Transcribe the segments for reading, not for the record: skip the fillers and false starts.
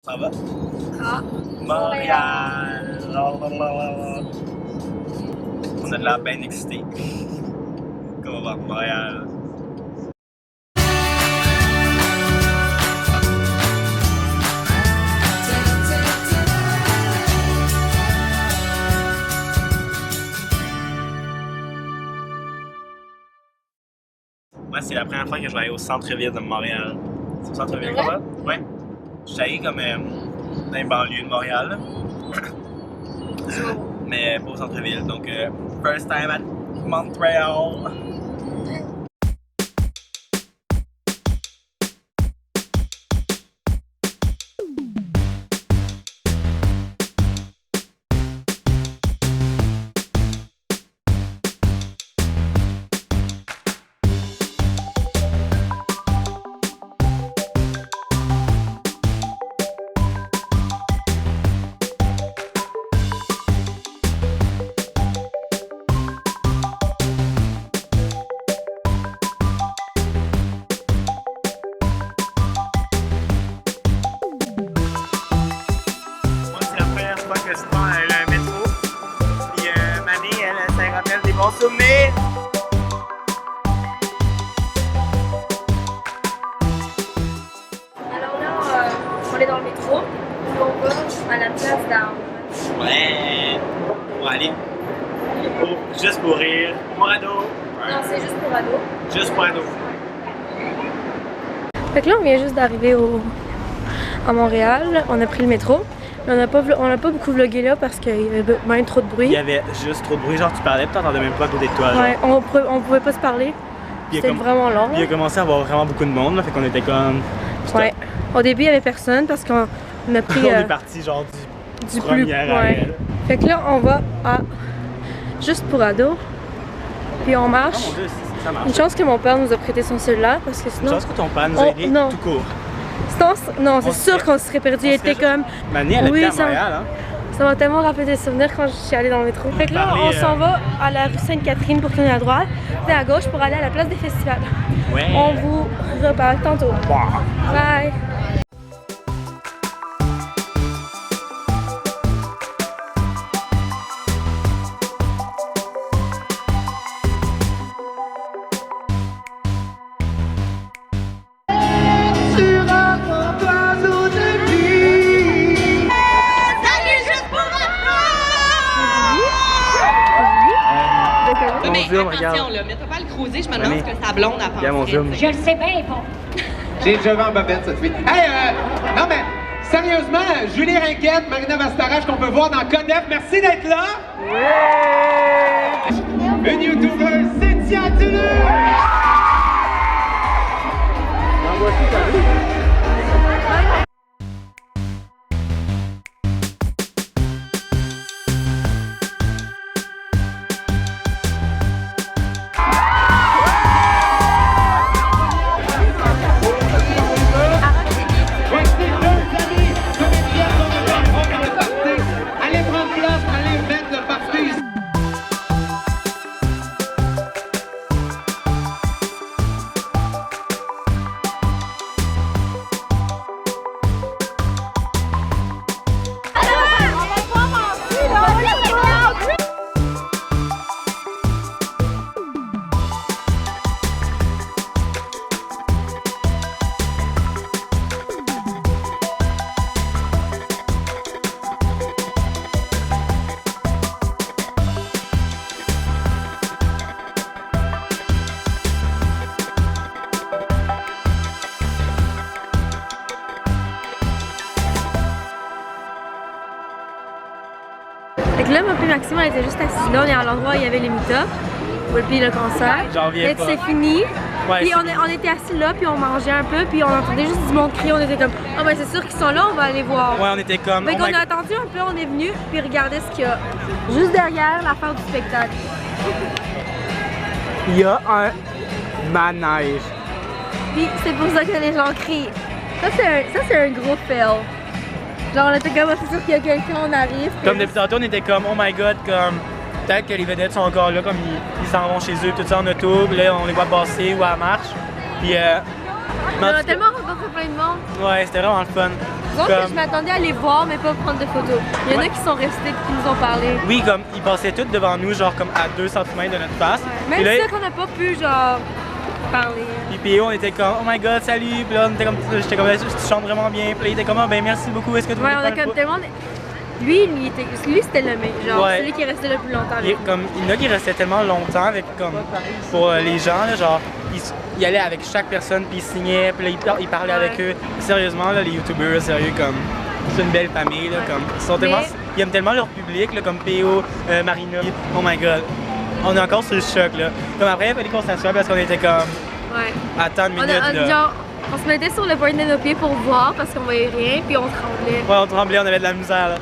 Ça va? Ah. Montréal! On a de la bien excité. Comment va Montréal? Moi, c'est la première fois que je vais aller au centre-ville de Montréal. C'est au centre-ville, C'est vrai? comment? Ouais. Je suis allé comme dans les banlieues de Montréal, là. Mais pas au centre-ville. Donc, first time at Montréal. Que je prends le métro. Puis Mané, elle s'en rappelle des bons souvenirs. Alors là, on est dans le métro. Puis on va à la place d'Armes. Ouais. On va aller. Juste pour rire. Pour ado. Non, c'est juste pour ados. Juste pour ado. Fait que là, on vient juste d'arriver à Montréal. On a pris le métro. Mais on n'a pas beaucoup vlogué là parce qu'il y avait même trop de bruit. Il y avait juste trop de bruit. Genre, tu parlais, puis t'entendais même pas à côté de toi. Genre. Ouais, on pouvait pas se parler. C'était vraiment long. Puis il a commencé à avoir vraiment beaucoup de monde. Là, fait qu'on était comme. Ouais. Au début, il y avait personne parce qu'on a pris. On est parti genre du plus. Ouais. Fait que là, on va à juste pour ados. Puis on marche. Oh mon Dieu, ça marche. Une chance que mon père nous a prêté son cellulaire parce que sinon. Une chance que ton père nous a aidé tout court. Non, c'est sûr qu'on se serait perdu. Il était comme. Mané, elle était à Montréal, hein? Ça m'a tellement rappelé des souvenirs quand je suis allée dans le métro. Fait que là, on s'en va à la rue Sainte-Catherine pour tourner à droite, puis à gauche pour aller à la place des festivals. Ouais. On vous reparle tantôt. Bye! Mais attention là, mets-toi pas à le creuser, je me demande ce que sa blonde a pensé. Je le sais bien, bon. J'ai déjà vu en babette cette fille. Hey, non mais, sérieusement, Julie Ringuette, Marina Bastarache qu'on peut voir dans Codef, merci d'être là! Ouais! Une YouTuber, Cynthia Dulu! Fait que là, moi puis Maxime, on était juste assis là, on est à l'endroit où il y avait les meet-ups, puis le concert. J'en reviens pas. C'est fini. Ouais, puis on était assis là, puis on mangeait un peu, puis on entendait juste du monde crier, on était comme « Ah ben c'est sûr qu'ils sont là, on va aller voir. » Ouais, on était comme. Fait qu'on a attendu un peu, on est venu, puis regardez ce qu'il y a. Juste derrière la fin du spectacle. Il y a un manège. Puis c'est pour ça que les gens crient. Ça c'est un gros fail. Genre on était comme c'est sûr qu'il y a quelqu'un, on arrive. Comme depuis tantôt, on était comme oh my god, comme peut-être que les vedettes sont encore là, comme ils s'en vont chez eux, tout ça en auto, puis là on les voit passer ou à la marche. Puis on a tellement rencontré plein de monde. ouais, c'était vraiment le fun. Disons que je m'attendais à les voir, mais pas prendre de photos. Il y en a qui sont restés et qui nous ont parlé. Oui, comme ils passaient tous devant nous, genre comme à 2 cm de notre face. Ouais. Même ça qu'on n'a pas pu, genre, parler. Puis on était comme, oh my god, salut. Puis là, j'étais comme, tu chantes vraiment bien. Puis il était comme, oh, ben merci beaucoup. Est-ce que tu veux on a comme tellement. Lui, c'était le meilleur. Genre, celui qui est resté le plus longtemps. Il y en a qui restaient tellement longtemps avec, comme, pour les gens, là, genre, il allait avec chaque personne, puis il signait, puis là, il parlait avec eux. Sérieusement, là, les youtubeurs, sérieux, comme, c'est une belle famille, là, comme, ils aiment tellement leur public, là, comme PO, Marina. Oh my god, on est encore sur le choc, là. Comme après, il fallait qu'on s'assoie parce qu'on était comme, attends une minute, là. On se mettait sur le point de nos pieds pour voir parce qu'on voyait rien, puis on tremblait. Ouais, on tremblait, on avait de la misère, là.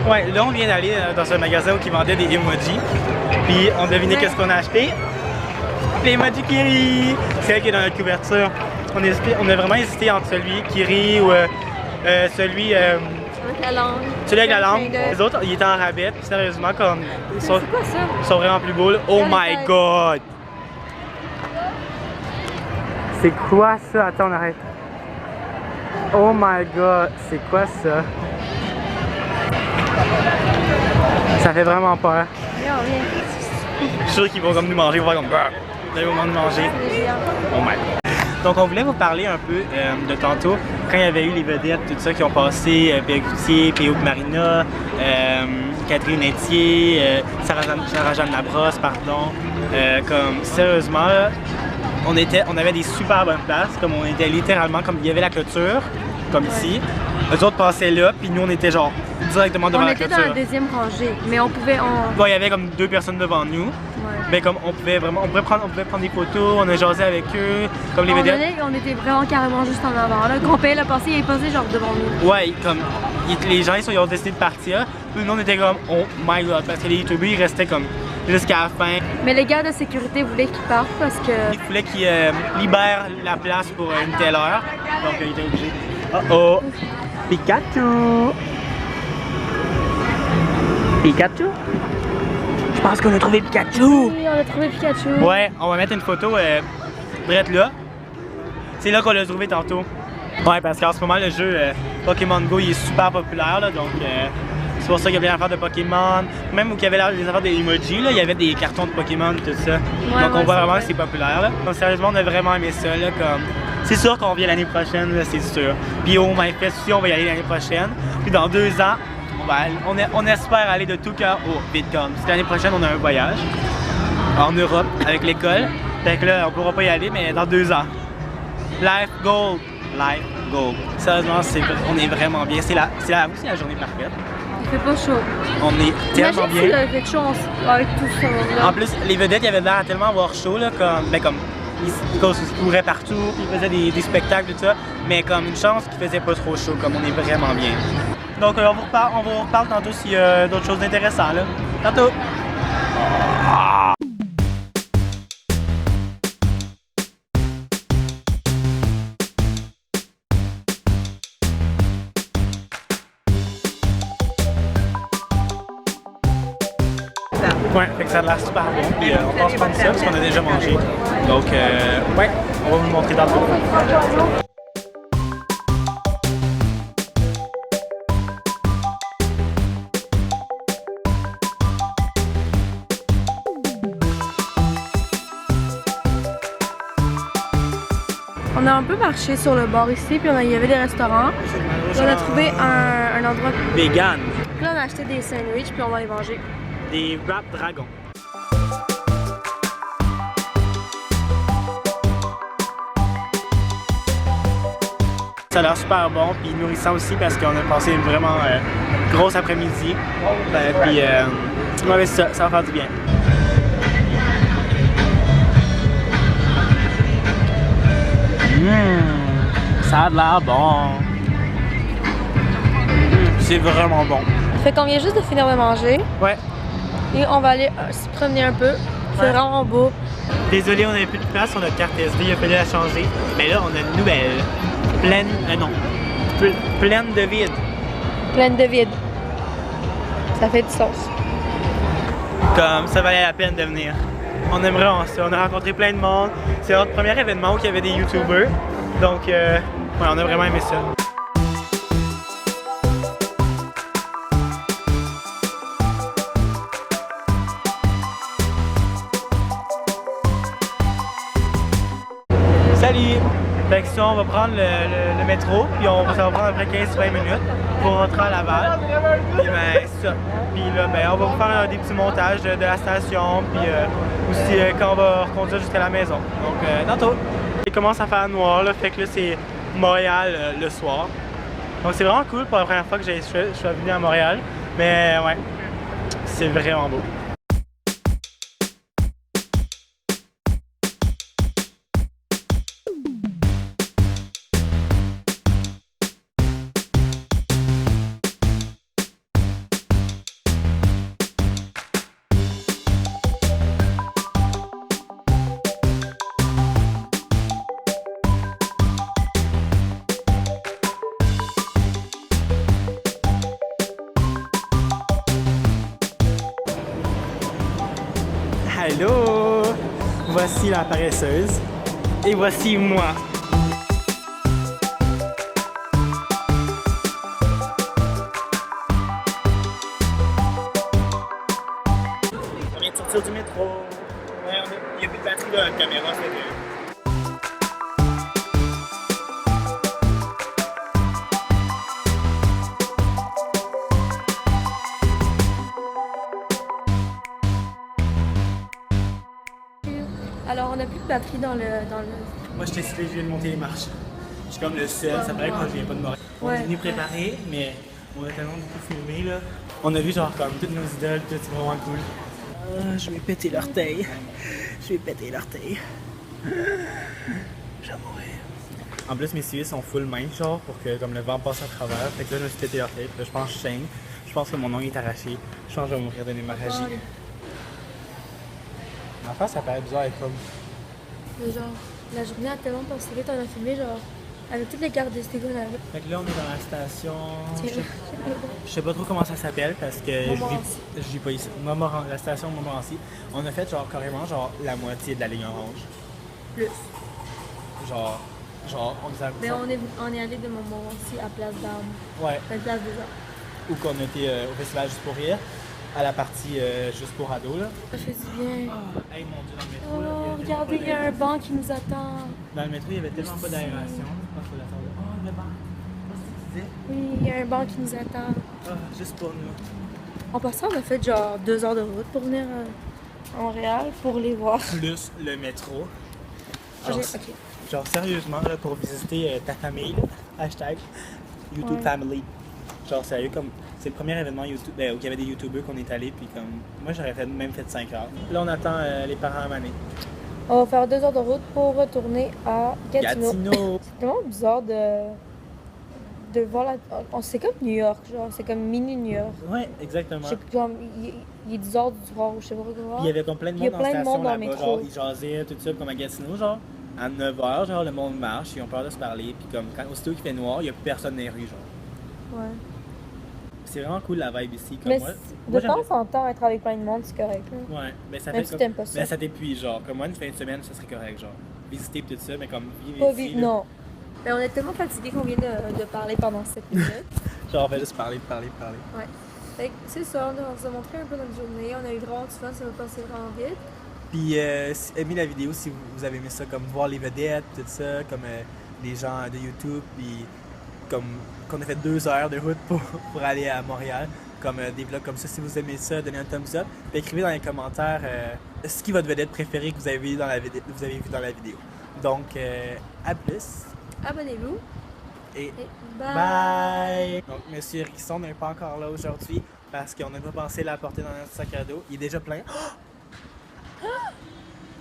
Ouais, là on vient d'aller dans un magasin où ils vendaient des emojis. Puis on devinait qu'est-ce qu'on a acheté. L'emoji Kiri! C'est elle qui est dans notre couverture. On a vraiment hésité entre celui Kiri ou celui. Avec la langue. Celui avec la langue. Les autres, ils étaient en rabais. Puis sérieusement, comme. C'est quoi ça? Ils sont vraiment plus beaux. Là. Oh my god! C'est quoi ça? Attends, on arrête. Oh my god! C'est quoi ça? Ça fait vraiment peur. Je suis sûr qu'ils vont comme nous manger, ils vont faire comme ils vont nous manger. Oh my god. Donc on voulait vous parler un peu de tantôt, quand il y avait eu les vedettes, tout ça qui ont passé, Pierre Goutier, P.O. Marina, Catherine Etier, Sarah-Jeanne Labrosse, pardon. Comme sérieusement, là, on avait des super bonnes places, comme on était littéralement, comme il y avait la clôture, comme ici. Eux autres passaient là, puis nous on était genre directement devant la clôture. On était dans la deuxième rangée, mais on pouvait... Ouais, il y avait comme 2 personnes devant nous. Ouais. Mais comme on pouvait prendre des photos, on a jasé avec eux, comme les vedettes. On était vraiment carrément juste en avant. Là, quand Payet l'a passé, il est passé genre devant nous. Ouais, comme les gens ils ont décidé de partir, puis nous on était comme oh my god, parce que les youtubeurs ils restaient comme jusqu'à la fin. Mais les gars de sécurité voulaient qu'ils partent parce que... Ils voulaient qu'ils libèrent la place pour une telle heure, donc ils étaient obligés. Oh! Pikachu! Pikachu? Je pense qu'on a trouvé Pikachu! Oui, on a trouvé Pikachu! Ouais, on va mettre une photo drette là. C'est là qu'on l'a trouvé tantôt. Ouais, parce qu'en ce moment, le jeu Pokémon Go il est super populaire, là, donc c'est pour ça qu'il y a plein d'affaires de Pokémon. Même où il y avait les affaires des emojis, là, il y avait des cartons de Pokémon, tout ça. Ouais, donc on voit vraiment que c'est populaire. Là. Donc sérieusement, on a vraiment aimé ça. Là, comme... C'est sûr qu'on revient l'année prochaine, c'est sûr. Puis au MyFest aussi, on va y aller l'année prochaine. Puis dans 2 ans, on espère aller de tout cœur au VidCon. Parce que l'année prochaine, on a un voyage en Europe avec l'école. Fait que là, on pourra pas y aller, mais dans 2 ans. Life goal! Life goal. Sérieusement, on est vraiment bien. C'est la journée parfaite. Il fait pas chaud. On est tellement bien. Imagine s'il avait fait chaud avec tout ça. Là. En plus, les vedettes, ils avaient l'air à tellement avoir chaud, là, comme ils couraient partout, puis ils faisaient des spectacles, tout ça. Mais comme une chance qu'il faisait pas trop chaud, comme on est vraiment bien. Donc on vous reparle tantôt s'il y a d'autres choses intéressantes, là. Tantôt! Ouais, fait que ça a l'air super bon. Puis on pense prendre ça parce qu'on a déjà mangé. Donc, ouais, on va vous le montrer tantôt. On a un peu marché sur le bord ici, puis il y avait des restaurants. On a trouvé un endroit vegan. Là, on a acheté des sandwichs, puis on va les manger. Des wraps dragons. Ça a l'air super bon, puis nourrissant aussi parce qu'on a passé une vraiment grosse après-midi. Puis ouais, ça va faire du bien. Ça a l'air bon. C'est vraiment bon. Fait qu'on vient juste de finir de manger. Ouais. Et on va aller se promener un peu. C'est vraiment beau. Désolé, on n'avait plus de place sur notre carte SD, il a fallu la changer. Mais là, on a une nouvelle. Pleine de vide. Pleine de vide. Ça fait du sens. Comme ça valait la peine de venir. On aimerait ça. On a rencontré plein de monde. C'est notre premier événement où il y avait des YouTubers. Donc, ouais, on a vraiment aimé ça. Salut! Fait que ça, on va prendre le métro, puis ça va prendre à peu près 15-20 minutes pour rentrer à Laval. Puis ben, c'est ça. Puis là, ben, on va vous faire des petits montages de la station, puis aussi quand on va reconduire jusqu'à la maison. Donc, tantôt. Il commence à faire noir, là, fait que là, c'est Montréal le soir. Donc, c'est vraiment cool pour la première fois que je suis venu à Montréal. Mais ouais, c'est vraiment beau. Hello! Voici la paresseuse et voici moi. On vient de sortir du métro. Ouais, il y a plus de batterie dans notre caméra. Alors, on n'a plus de batterie dans le... Moi, je t'ai cité, je viens de monter les marches. Je suis comme le seul, ça paraît que moi, je viens pas de Montréal. On est venu préparer, mais on a tellement beaucoup filmé, là. On a vu, genre, comme toutes nos idoles, tout, c'est vraiment cool. Je vais péter l'orteil. Je vais péter l'orteil. Je vais mourir. En plus, mes cils sont full minces, genre, pour que comme le vent passe à travers. Fait que là, je me suis pété l'orteil. Là, je pense que je saigne. Je pense que mon ongle est arraché. Je pense que je vais mourir d'une hémorragie. En face, ça paraît bizarre être comme. Mais genre, la journée a tellement passé vite, on a filmé genre avec toutes les cartes de Stego qu'on avait. Fait que là, on est dans la station. Je sais pas trop comment ça s'appelle parce que je vis pas ici. La station Montmorency. On a fait genre carrément genre la moitié de la ligne orange. Plus. Genre, on nous a. Mais on est allé de Montmorency à Place d'Armes. Ouais. À Place des Arts. Ou qu'on était au festival Juste pour rire, à la partie Juste pour ados là. Ça fait du bien. Oh, hey mon dieu, dans le métro là. Oh, regardez, il y a un banc qui nous attend. Dans le métro, il y avait tellement pas d'aération. Oh, le banc. Qu'est-ce que tu disais? Oui, il y a un banc qui nous attend. Ah, juste pour nous. En passant, on a fait genre 2 heures de route pour venir à Montréal pour les voir. Plus le métro. Genre, Ok. genre sérieusement, là, pour visiter ta famille, là, hashtag YouTube Family. Genre sérieux, comme c'est le premier événement YouTube, où il y avait des YouTubers qu'on est allés, puis comme moi j'aurais même fait 5 heures. Là on attend les parents à Mané. On va faire 2 heures de route pour retourner à Gatineau. C'est tellement bizarre de voir la... C'est comme New York, genre, c'est comme mini New York. Ouais, exactement. Je sais que, genre, il est 10 heures du soir ou je sais pas quoi. Puis il y avait comme plein de monde dans la station là-bas, genre ils jasaient, tout ça, comme à Gatineau, genre à 9h, genre le monde marche, ils ont peur de se parler, puis comme aussitôt qu'il fait noir, il n'y a plus personne dans les rues, genre. Ouais. C'est vraiment cool la vibe ici, comme mais moi. De temps en temps, être avec plein de monde, c'est correct. Là. Ouais, mais ça même fait si comme... t'aimes pas ça. Mais ça t'épuise, genre, comme moi une fin de semaine, ça serait correct, genre. Visiter tout ça, mais comme vivre Pas ici, vite, non. Mais on est tellement fatigués qu'on vient de parler pendant 7 minutes. Genre, on fait juste parler. Ouais. Fait que c'est ça, on s'est montré un peu notre journée, on a eu vraiment du fun, ça va passer vraiment vite. Puis, aimez la vidéo si vous avez aimé ça, comme voir les vedettes, tout ça, comme les gens de YouTube, puis comme qu'on a fait 2 heures de route pour aller à Montréal, comme des vlogs comme ça. Si vous aimez ça, donnez un thumbs up, puis écrivez dans les commentaires ce qui est votre vedette préférée que vous avez vu dans la vidéo. Donc, à plus. Abonnez-vous. Et bye. bye! Donc, M. Risson n'est pas encore là aujourd'hui parce qu'on n'a pas pensé la porter dans notre sac à dos. Il est déjà plein.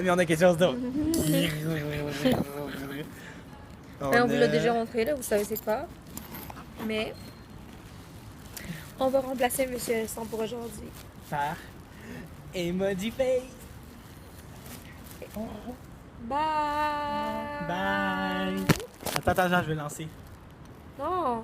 Mais on a quelque chose d'autre. On vous l'a déjà montré, là, vous savez c'est quoi. Mais on va remplacer M. Risson pour aujourd'hui. Par Emoji Face. Bye! Bye! Attends, je vais lancer. Non!